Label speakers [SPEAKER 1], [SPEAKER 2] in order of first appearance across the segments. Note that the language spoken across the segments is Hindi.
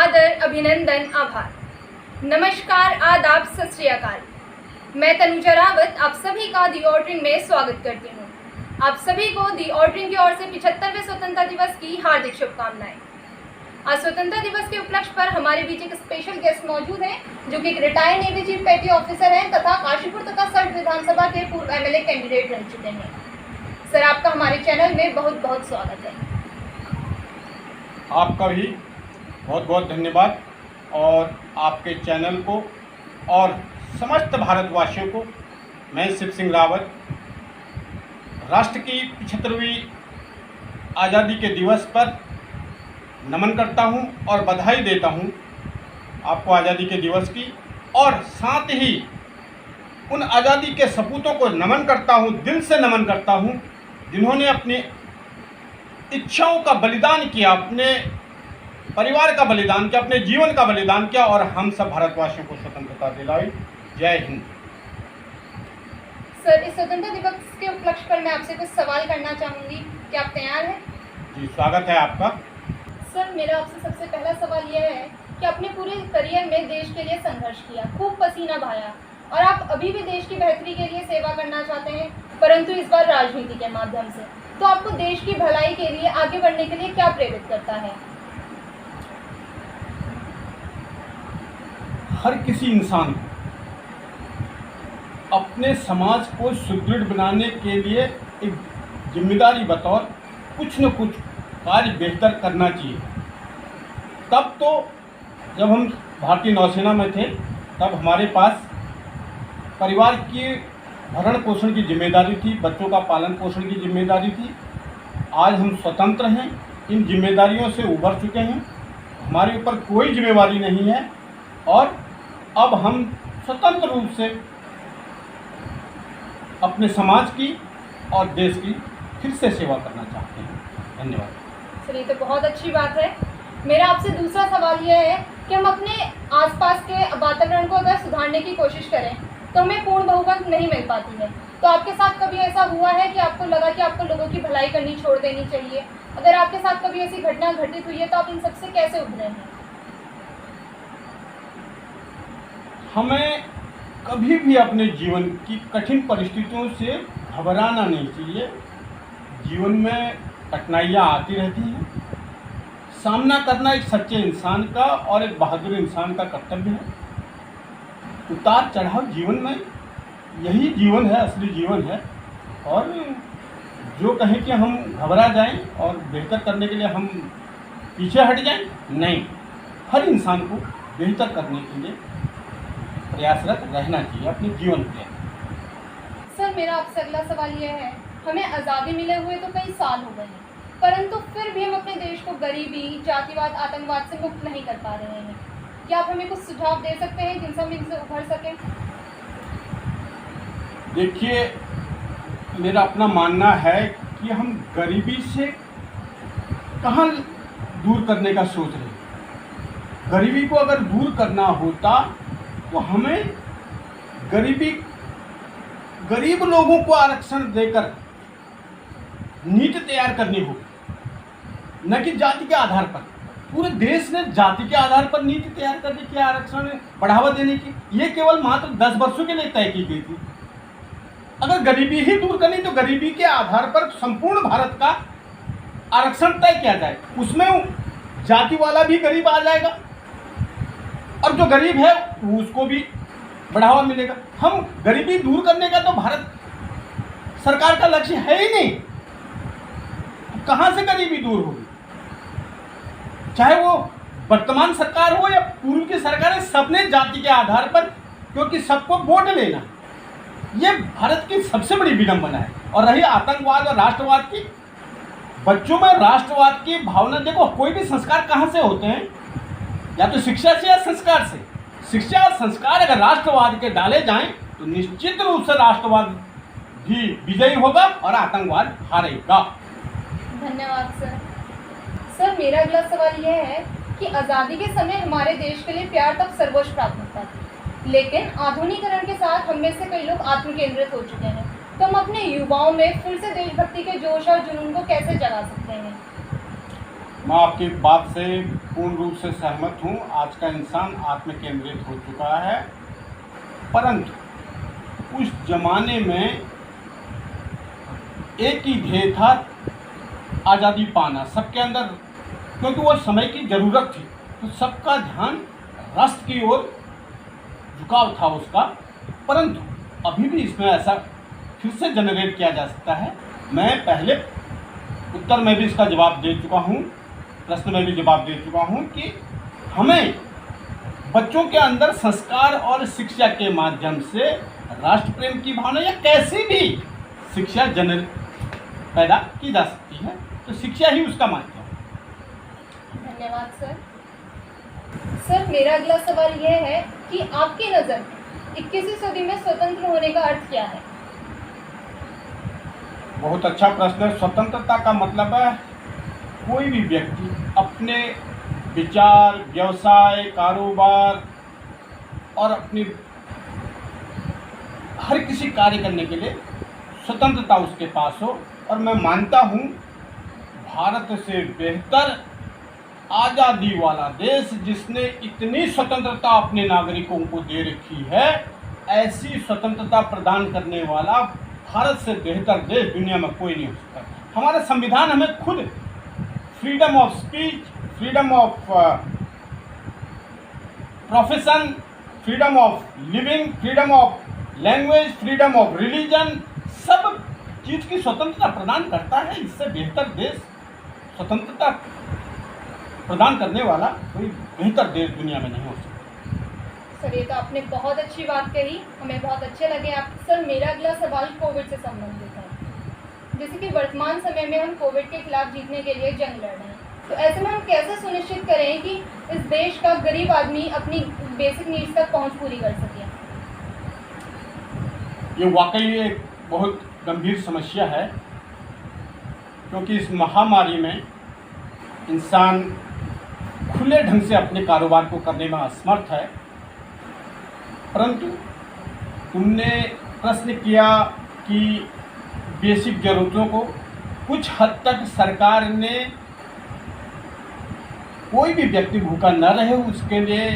[SPEAKER 1] आदर, अभिनंदन, आभार। नमस्कार, आदाब, सत श्री अकाल। मैं तनुजा रावत आप सभी का दी ऑर्डरिंग में स्वागत करती हूँ। आप सभी को दी ऑर्डरिंग की ओर से 75वें स्वतंत्रता दिवस की हार्दिक शुभकामनाएं। आज स्वतंत्रता दिवस के उपलक्ष्य पर हमारे बीच एक स्पेशल गेस्ट मौजूद हैं, जो कि एक रिटायर्ड नेवी चीफ पेटी ऑफिसर हैं तथा काशीपुर तथा सल्ट विधानसभा के पूर्व एमएलए कैंडिडेट रह चुके हैं। सर, आपका हमारे चैनल में बहुत बहुत स्वागत है।
[SPEAKER 2] आपका भी बहुत बहुत धन्यवाद और आपके चैनल को और समस्त भारतवासियों को मैं शिव सिंह रावत राष्ट्र की 75वीं आज़ादी के दिवस पर नमन करता हूं और बधाई देता हूं आपको आज़ादी के दिवस की, और साथ ही उन आज़ादी के सपूतों को नमन करता हूं, दिल से नमन करता हूं, जिन्होंने अपनी इच्छाओं का बलिदान किया, अपने परिवार का बलिदान किया, अपने जीवन का बलिदान किया और हम सब भारतवासियों को स्वतंत्रता दिलाई। जय हिंद।
[SPEAKER 1] सर, इस स्वतंत्रता दिवस के उपलक्ष्य पर मैं आपसे कुछ सवाल करना चाहूँगी, क्या आप तैयार हैं?
[SPEAKER 2] जी, स्वागत है आपका।
[SPEAKER 1] सर, मेरा आपसे सबसे पहला सवाल यह है कि आपने पूरे करियर में देश के लिए संघर्ष किया, खूब पसीना बहाया और आप अभी भी देश की बेहतरी के लिए सेवा करना चाहते हैं, परंतु इस बार राजनीति के माध्यम से। तो आपको देश की भलाई के लिए आगे बढ़ने के लिए क्या प्रेरित करता है?
[SPEAKER 2] हर किसी इंसान को अपने समाज को सुदृढ़ बनाने के लिए एक जिम्मेदारी बतौर कुछ न कुछ कार्य बेहतर करना चाहिए। तब तो जब हम भारतीय नौसेना में थे तब हमारे पास परिवार की भरण पोषण की जिम्मेदारी थी, बच्चों का पालन पोषण की जिम्मेदारी थी। आज हम स्वतंत्र हैं, इन जिम्मेदारियों से उबर चुके हैं, हमारे ऊपर कोई जिम्मेदारी नहीं है और अब हम स्वतंत्र रूप से अपने समाज की और देश की फिर से सेवा करना चाहते हैं। धन्यवाद।
[SPEAKER 1] सर, ये तो बहुत अच्छी बात है। मेरा आपसे दूसरा सवाल यह है कि हम अपने आसपास के वातावरण को अगर सुधारने की कोशिश करें तो हमें पूर्ण बहुमत नहीं मिल पाती है। तो आपके साथ कभी ऐसा हुआ है कि आपको लगा कि आपको लोगों की भलाई करनी छोड़ देनी चाहिए? अगर आपके साथ कभी ऐसी घटना घटित हुई है तो आप इन सबसे कैसे उभरे हैं?
[SPEAKER 2] हमें कभी भी अपने जीवन की कठिन परिस्थितियों से घबराना नहीं चाहिए। जीवन में कठिनाइयाँ आती रहती हैं, सामना करना एक सच्चे इंसान का और एक बहादुर इंसान का कर्तव्य है। उतार चढ़ाव जीवन में, यही जीवन है, असली जीवन है। और जो कहें कि हम घबरा जाएं और बेहतर करने के लिए हम पीछे हट जाएं, नहीं, हर इंसान को बेहतर करने के लिए प्रयासरत रहना चाहिए अपने जीवन में।
[SPEAKER 1] सर, मेरा आपसे अगला सवाल यह है, हमें आज़ादी मिले हुए तो कई साल हो गए हैं, परंतु फिर भी हम अपने देश को गरीबी, जातिवाद, आतंकवाद से मुक्त नहीं कर पा रहे हैं। क्या आप हमें कुछ सुझाव दे सकते हैं जिनसे हम इनसे उभर सकें?
[SPEAKER 2] देखिए, मेरा अपना मानना है कि हम गरीबी से कहाँ दूर करने का सोच रहे हैं। गरीबी को अगर दूर करना होता तो हमें गरीब लोगों को आरक्षण देकर नीति तैयार करनी होगी, न कि जाति के आधार पर। पूरे देश ने जाति के आधार पर नीति तैयार करने की, आरक्षण बढ़ावा देने की, ये केवल मात्र 10 वर्षों के लिए तय की गई थी। अगर गरीबी ही दूर करनी तो गरीबी के आधार पर संपूर्ण भारत का आरक्षण तय किया जाए, उसमें जाति वाला भी गरीब आ जाएगा और जो गरीब है उसको भी बढ़ावा मिलेगा। हम गरीबी दूर करने का तो भारत सरकार का लक्ष्य है ही नहीं, कहाँ से गरीबी दूर होगी? चाहे वो वर्तमान सरकार हो या पूर्व की सरकार, सबने जाति के आधार पर, क्योंकि सबको वोट लेना, ये भारत की सबसे बड़ी विडंबना है। और रही आतंकवाद और राष्ट्रवाद की, बच्चों में राष्ट्रवाद की भावना, देखो कोई भी संस्कार कहाँ से होते हैं, या तो शिक्षा से या संस्कार से। शिक्षा और संस्कार अगर राष्ट्रवाद के डाले जाएं तो निश्चित रूप से राष्ट्रवाद भी विजयी होगा और आतंकवाद हारेगा।
[SPEAKER 1] धन्यवाद सर। सर, मेरा अगला सवाल यह है कि आज़ादी के समय हमारे देश के लिए प्यार तब सर्वोच्च प्राथमिकता थी, लेकिन आधुनिकीकरण के साथ हम में से कई लोग आत्मकेंद्रित हो चुके हैं। तो हम अपने युवाओं में फिर से देशभक्ति के जोश और जुनून को कैसे जगा सकते हैं?
[SPEAKER 2] मैं आपकी बात से पूर्ण रूप से सहमत हूँ। आज का इंसान आत्म केंद्रित हो चुका है, परंतु उस जमाने में एक ही ध्येय था, आज़ादी पाना सबके अंदर, क्योंकि वो समय की ज़रूरत थी। तो सबका ध्यान राष्ट्र की ओर झुकाव था उसका, परंतु अभी भी इसमें ऐसा फिर से जनरेट किया जा सकता है। मैं पहले उत्तर में भी इसका जवाब दे चुका हूँ, प्रश्न में भी जवाब दे चुका हूँ कि हमें बच्चों के अंदर संस्कार और शिक्षा के माध्यम से राष्ट्र प्रेम की भावना या कैसी भी शिक्षा पैदा की जा सकती है। तो शिक्षा ही उसका माध्यम है।
[SPEAKER 1] धन्यवाद सर। सर, मेरा अगला सवाल यह है कि आपकी नज़र में 21वीं सदी में स्वतंत्र होने का अर्थ क्या है?
[SPEAKER 2] बहुत अच्छा प्रश्न है। स्वतंत्रता का मतलब है कोई भी व्यक्ति अपने विचार, व्यवसाय, कारोबार और अपनी हर किसी कार्य करने के लिए स्वतंत्रता उसके पास हो। और मैं मानता हूँ भारत से बेहतर आज़ादी वाला देश जिसने इतनी स्वतंत्रता अपने नागरिकों को दे रखी है, ऐसी स्वतंत्रता प्रदान करने वाला भारत से बेहतर देश दुनिया में कोई नहीं हो सकता। हमारा संविधान हमें खुद freedom of speech, freedom of profession, freedom of living, freedom of language, freedom of religion, सब चीज़ की स्वतंत्रता प्रदान करता है। इससे बेहतर देश, स्वतंत्रता प्रदान करने वाला कोई बेहतर देश दुनिया में नहीं हो सकता।
[SPEAKER 1] सर, ये तो आपने बहुत अच्छी बात कही, हमें बहुत अच्छे लगे आप। सर, मेरा अगला सवाल कोविड से संबंधित है। जैसे कि वर्तमान समय में हम कोविड के खिलाफ जीतने के लिए जंग लड़ रहे हैं, तो ऐसे में हम कैसे सुनिश्चित करें कि इस देश का गरीब आदमी अपनी बेसिक नीड्स तक पहुंच पूरी कर सके?
[SPEAKER 2] ये वाकई एक बहुत गंभीर समस्या है, क्योंकि इस महामारी में इंसान खुले ढंग से अपने कारोबार को करने में असमर्थ है। परंतु तुमने प्रश्न किया कि बेसिक ज़रूरतों को कुछ हद तक सरकार ने, कोई भी व्यक्ति भूखा न रहे उसके लिए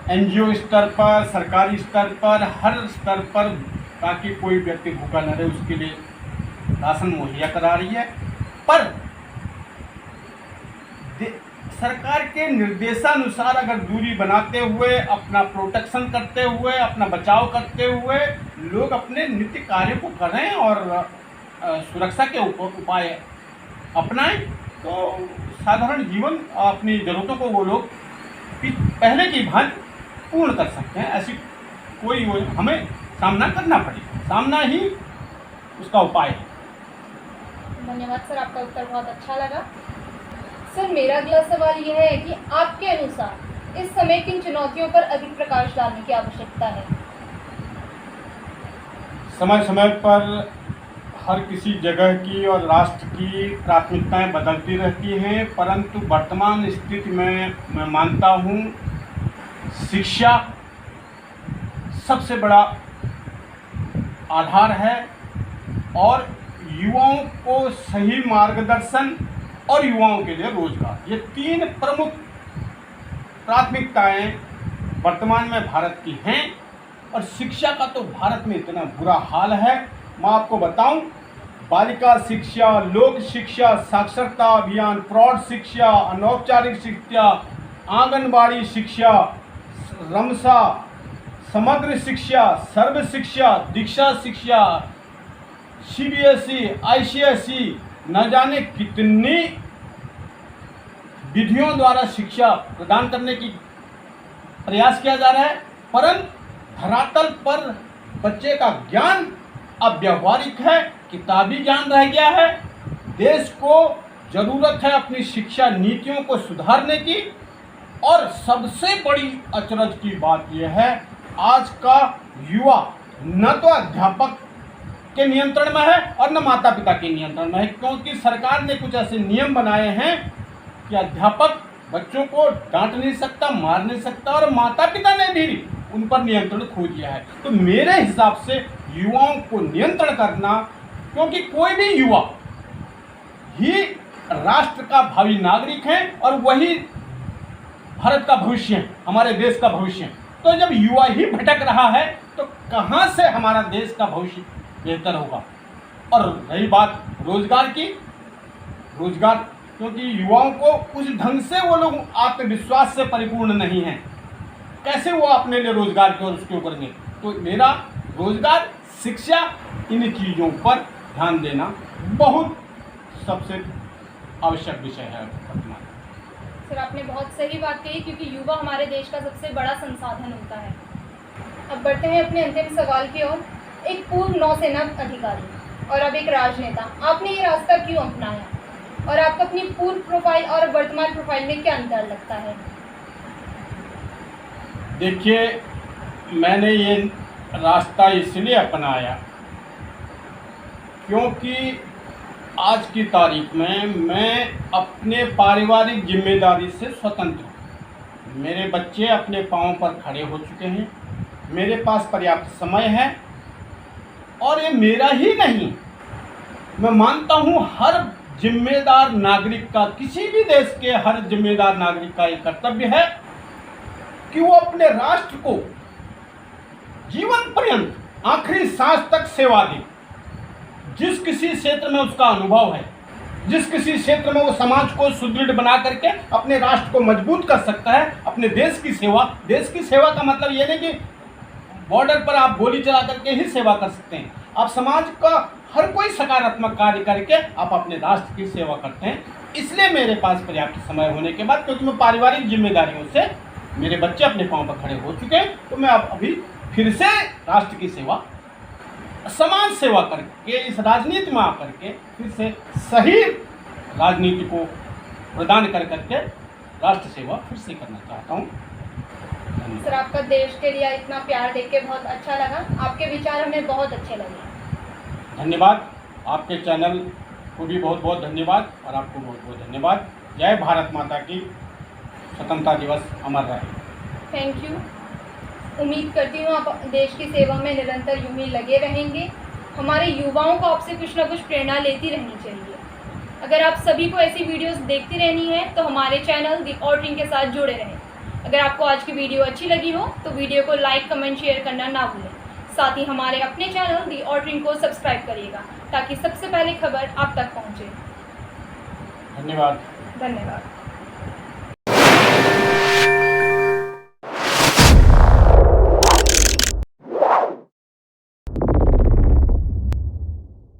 [SPEAKER 2] एनजीओ स्तर पर, सरकारी स्तर पर, हर स्तर पर, ताकि कोई व्यक्ति भूखा न रहे उसके लिए राशन मुहैया करा रही है। पर सरकार के निर्देशानुसार अगर दूरी बनाते हुए, अपना प्रोटेक्शन करते हुए, अपना बचाव करते हुए लोग अपने नित्य कार्य को करें और सुरक्षा के उपाय अपनाएं, तो साधारण जीवन, अपनी ज़रूरतों को वो लोग पहले की भांति पूर्ण कर सकते हैं। ऐसी कोई हमें सामना करना पड़ेगा, सामना ही उसका उपाय है।
[SPEAKER 1] धन्यवाद सर, आपका उत्तर बहुत अच्छा लगा। सर, मेरा अगला सवाल यह है कि आपके अनुसार इस समय किन चुनौतियों पर अधिक प्रकाश डालने की आवश्यकता है?
[SPEAKER 2] समय समय पर हर किसी जगह की और राष्ट्र की प्राथमिकताएं बदलती रहती हैं, परंतु वर्तमान स्थिति में मैं मानता हूँ शिक्षा सबसे बड़ा आधार है, और युवाओं को सही मार्गदर्शन और युवाओं के लिए रोजगार, ये तीन प्रमुख प्राथमिकताएं वर्तमान में भारत की हैं। और शिक्षा का तो भारत में इतना बुरा हाल है, मैं आपको बताऊं, बालिका शिक्षा, लोक शिक्षा, साक्षरता अभियान, प्रौढ़ शिक्षा, अनौपचारिक शिक्षा, आंगनबाड़ी शिक्षा, रमसा, समग्र शिक्षा, सर्व शिक्षा, दीक्षा शिक्षा, सीबीएसई, आईसीएसई, न जाने कितनी विधियों द्वारा शिक्षा प्रदान करने की प्रयास किया जा रहा है, परंतु धरातल पर बच्चे का ज्ञान अब व्यावहारिक है, किताबी ज्ञान रह गया है। देश को जरूरत है अपनी शिक्षा नीतियों को सुधारने की। और सबसे बड़ी अचरज की बात यह है, आज का युवा न तो अध्यापक के नियंत्रण में है और न माता पिता के नियंत्रण में है, क्योंकि सरकार ने कुछ ऐसे नियम बनाए हैं कि अध्यापक बच्चों को डांट नहीं सकता, मार नहीं सकता, और माता पिता ने भी उन पर नियंत्रण खो दिया है। तो मेरे हिसाब से युवाओं को नियंत्रण करना, क्योंकि कोई भी युवा ही राष्ट्र का भावी नागरिक हैं और वही भारत का भविष्य है, हमारे देश का भविष्य है। तो जब युवा ही भटक रहा है तो कहाँ से हमारा देश का भविष्य बेहतर होगा। और रही बात रोजगार की, रोजगार क्योंकि युवाओं को उस ढंग से वो लोग आत्मविश्वास से परिपूर्ण नहीं हैं, कैसे वो अपने लिए रोजगार की ओर उसके ऊपर करेंगे। तो मेरा रोजगार, शिक्षा, इन चीज़ों पर ध्यान देना बहुत सबसे आवश्यक विषय है वर्तमान।
[SPEAKER 1] सर आपने बहुत सही बात कही, क्योंकि युवा हमारे देश का सबसे बड़ा संसाधन होता है। अब बढ़ते हैं अपने अंतिम सवाल की ओर। एक पूर्व नौसेना अधिकारी और अब एक राजनेता, आपने ये रास्ता क्यों अपनाया और आपको अपनी पूर्व प्रोफाइल और वर्तमान प्रोफाइल में क्या अंतर लगता है?
[SPEAKER 2] देखिए, मैंने ये रास्ता इसलिए अपनाया क्योंकि आज की तारीख में मैं अपने पारिवारिक जिम्मेदारी से स्वतंत्र हूँ। मेरे बच्चे अपने पाँव पर खड़े हो चुके हैं, मेरे पास पर्याप्त समय है और ये मेरा ही नहीं, मैं मानता हूँ हर जिम्मेदार नागरिक का, किसी भी देश के हर जिम्मेदार नागरिक का ये कर्तव्य है कि वो अपने राष्ट्र को जीवन पर्यंत आखिरी सांस तक सेवा दे। जिस किसी क्षेत्र में उसका अनुभव है, जिस किसी क्षेत्र में वो समाज को सुदृढ़ बना करके अपने राष्ट्र को मजबूत कर सकता है, अपने देश की सेवा। देश की सेवा का मतलब ये नहीं कि बॉर्डर पर आप गोली चला करके ही सेवा कर सकते हैं, आप समाज का हर कोई सकारात्मक कार्य करके आप अपने राष्ट्र की सेवा करते हैं। इसलिए मेरे पास पर्याप्त समय होने के बाद, क्योंकि मैं पारिवारिक जिम्मेदारियों से, मेरे बच्चे अपने पाँव पर खड़े हो चुके हैं, तो मैं अब अभी फिर से राष्ट्र की सेवा, समाज सेवा करके, इस राजनीति में आकर के फिर से सही राजनीति को प्रदान कर करके राष्ट्र सेवा फिर से करना चाहता हूँ।
[SPEAKER 1] सर आपका देश के लिए इतना प्यार देख के बहुत अच्छा लगा, आपके विचार हमें बहुत अच्छे लगे।
[SPEAKER 2] धन्यवाद, आपके चैनल को भी बहुत बहुत धन्यवाद और आपको बहुत बहुत धन्यवाद। जय भारत माता की, स्वतंत्रता दिवस अमर रहे।
[SPEAKER 1] Thank you. उम्मीद करती हूँ आप देश की सेवा में निरंतर यूं ही लगे रहेंगे। हमारे युवाओं को आपसे कुछ ना कुछ प्रेरणा लेती रहनी चाहिए। अगर आप सभी को ऐसी वीडियोस देखती रहनी है तो हमारे चैनल दी ऑर्डरिंग के साथ जुड़े रहें। अगर आपको आज की वीडियो अच्छी लगी हो तो वीडियो को लाइक, कमेंट, शेयर करना ना भूलें। साथ ही हमारे अपने चैनल दी ऑर्डरिंग को सब्सक्राइब करिएगा ताकि सबसे पहले खबर आप तक पहुँचे।
[SPEAKER 2] धन्यवाद।
[SPEAKER 1] धन्यवाद।